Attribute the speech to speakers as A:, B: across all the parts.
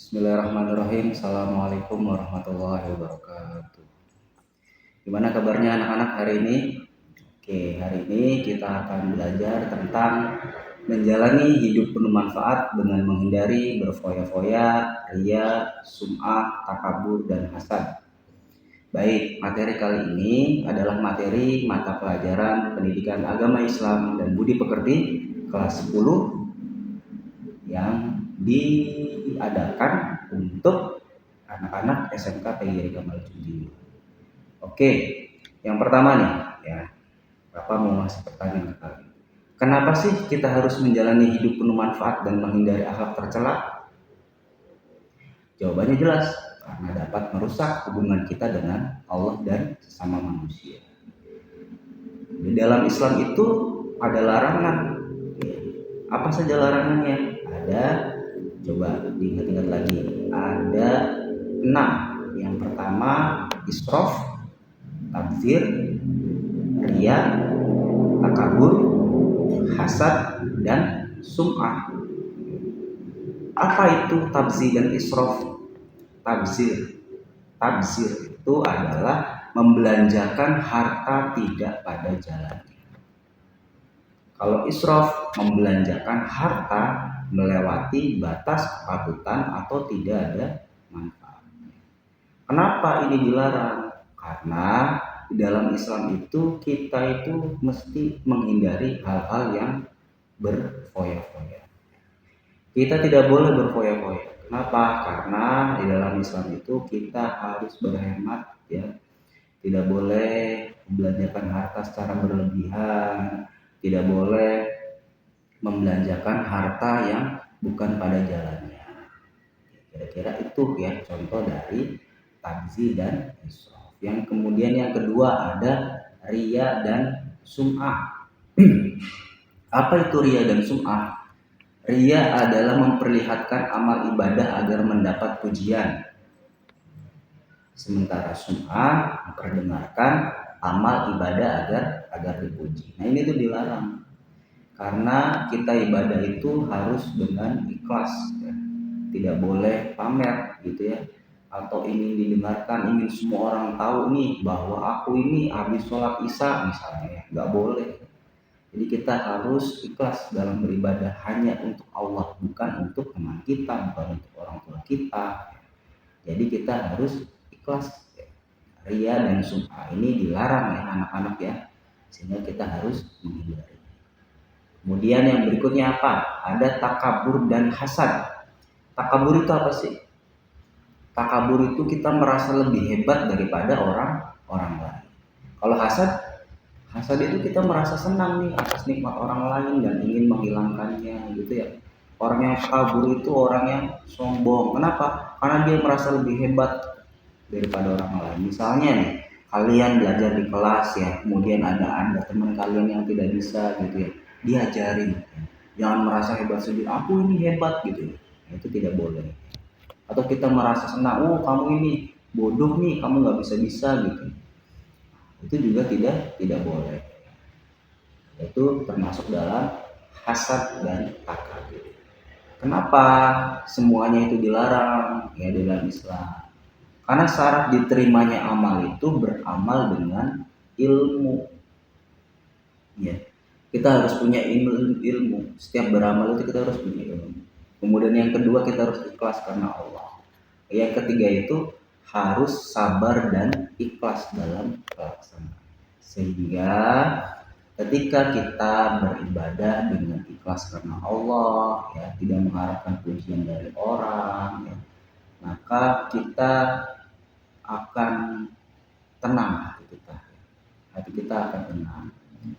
A: Bismillahirrahmanirrahim. Assalamualaikum warahmatullahi wabarakatuh. Gimana kabarnya anak-anak hari ini? Oke, hari ini kita akan belajar tentang menjalani hidup penuh manfaat dengan menghindari berfoya-foya, ria, sum'ah, takabur, dan hasad. Baik, materi kali ini adalah materi mata pelajaran pendidikan agama Islam dan budi pekerti kelas 10 yang diadakan untuk anak-anak SMK PGRI Kamal Judi. Oke, yang pertama nih ya, Bapak mau ngasih pertanyaan ke kalian. Kenapa sih kita harus menjalani hidup penuh manfaat dan menghindari akhlak tercela? Jawabannya jelas, karena dapat merusak hubungan kita dengan Allah dan sesama manusia. Di dalam Islam itu ada larangan. Apa saja larangannya? Ada, coba diingat-ingat lagi. Ada 6. Yang pertama israf, tabdzir, riya, takabur, hasad, dan sum'ah. Apa itu tabdzir dan israf? Tabdzir itu adalah membelanjakan harta tidak pada jalannya. Kalau israf, membelanjakan harta melewati batas kepatutan atau tidak ada manfaatnya. Kenapa ini dilarang? Karena di dalam Islam itu kita itu mesti menghindari hal-hal yang berfoya-foya. Kita tidak boleh berfoya-foya. Kenapa? Karena di dalam Islam itu kita harus berhemat ya. Tidak boleh membelanjakan harta secara berlebihan. Tidak boleh membelanjakan harta yang bukan pada jalannya. Kira-kira itu ya contoh dari tabdzir dan israf. Yang kemudian yang kedua ada riya dan sum'ah. Apa itu riya dan sum'ah? Riya adalah memperlihatkan amal ibadah agar mendapat pujian. Sementara sum'ah memperdengarkan amal ibadah agar dipuji. Nah ini tuh dilarang. Karena kita ibadah itu harus dengan ikhlas ya. Tidak boleh pamer gitu ya. Atau ingin didengarkan, ingin semua orang tahu nih bahwa aku ini habis sholat isya misalnya ya. Nggak boleh. Jadi kita harus ikhlas dalam beribadah hanya untuk Allah, bukan untuk teman kita, bukan untuk orang tua kita. Jadi kita harus ikhlas. Ria dan sum'ah ini dilarang ya anak-anak ya, sehingga kita harus menghindari. Kemudian yang berikutnya apa? Ada takabur dan hasad. Takabur itu apa sih? Takabur itu kita merasa lebih hebat daripada orang lain. Kalau hasad itu kita merasa senang nih atas nikmat orang lain dan ingin menghilangkannya gitu ya. Orang yang takabur itu orang yang sombong. Kenapa? Karena dia merasa lebih hebat daripada orang lain. Misalnya nih, kalian belajar di kelas ya, kemudian ada teman kalian yang tidak bisa gitu ya, diajarin. Jangan merasa hebat sendiri, aku ini hebat gitu ya. Itu tidak boleh. Atau kita merasa senang, oh kamu ini bodoh nih, kamu nggak bisa gitu. Itu juga tidak boleh. Itu termasuk dalam hasad dan takabur. Kenapa semuanya itu dilarang ya dalam Islam? Karena syarat diterimanya amal itu beramal dengan ilmu. Ya, kita harus punya ilmu. Setiap beramal itu kita harus punya ilmu. Kemudian yang kedua kita harus ikhlas karena Allah. Yang ketiga itu harus sabar dan ikhlas dalam pelaksanaan. Sehingga ketika kita beribadah dengan ikhlas karena Allah, ya, tidak mengharapkan pujian dari orang, ya, maka kita akan tenang hati kita akan tenang.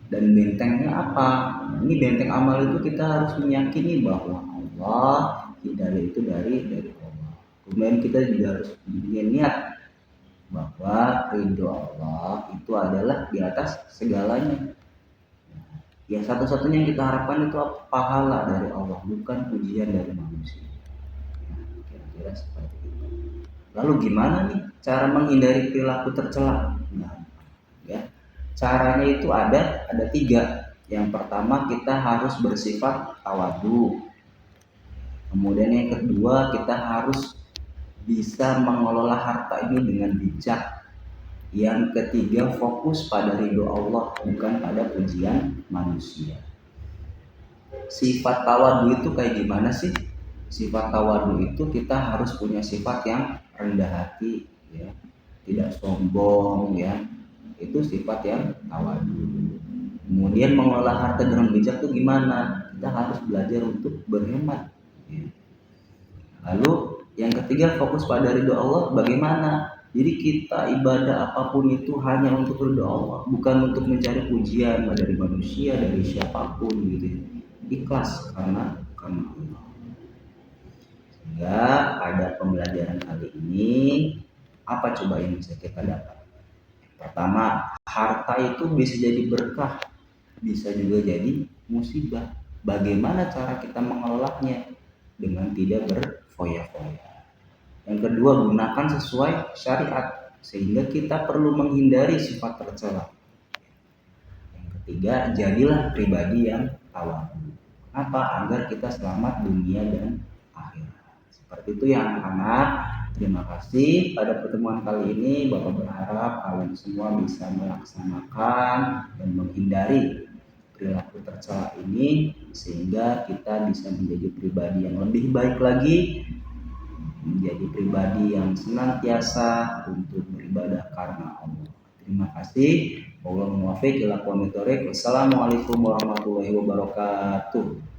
A: Dan bentengnya apa? Ini benteng amal itu kita harus meyakini bahwa Allah hidayah itu dari Allah. Kemudian kita juga harus punya niat bahwa ridho Allah itu adalah di atas segalanya. Ya satu-satunya yang kita harapkan itu pahala dari Allah, bukan pujian dari manusia. Kira-kira seperti itu. Lalu gimana nih cara menghindari perilaku tercela? Nah, ya caranya itu ada 3. Yang pertama kita harus bersifat tawadu. Kemudian yang kedua kita harus bisa mengelola harta ini dengan bijak. Yang ketiga, fokus pada ridho Allah, bukan pada pujian manusia. Sifat tawadu itu kayak gimana sih? Sifat tawadu itu kita harus punya sifat yang rendah hati, ya, tidak sombong, ya. Itu sifat yang tawadu. Kemudian mengelola harta dengan bijak itu gimana? Kita harus belajar untuk berhemat, ya. Lalu yang ketiga, fokus pada ridho Allah. Bagaimana? Jadi kita ibadah apapun itu hanya untuk ridho Allah, bukan untuk mencari pujian dari manusia, dari siapapun gitu. Ikhlas karena Allah. Sehingga pada pembelajaran kali ini, apa coba yang bisa kita dapat? Pertama, harta itu bisa jadi berkah, bisa juga jadi musibah. Bagaimana cara kita mengelolanya dengan tidak berfoya-foya. Yang kedua, gunakan sesuai syariat sehingga kita perlu menghindari sifat tercela. Yang ketiga, jadilah pribadi yang tawadu. Apa? Agar kita selamat dunia dan akhirat. Seperti itu ya anak-anak. Terima kasih pada pertemuan kali ini. Bapak berharap kalian semua bisa melaksanakan dan menghindari perilaku tercela ini sehingga kita bisa menjadi pribadi yang lebih baik lagi, menjadi pribadi yang senantiasa untuk beribadah karena Allah. Terima kasih. Wallahul muwaffiq ila aqwamit thoriq. Wassalamualaikum warahmatullahi wabarakatuh.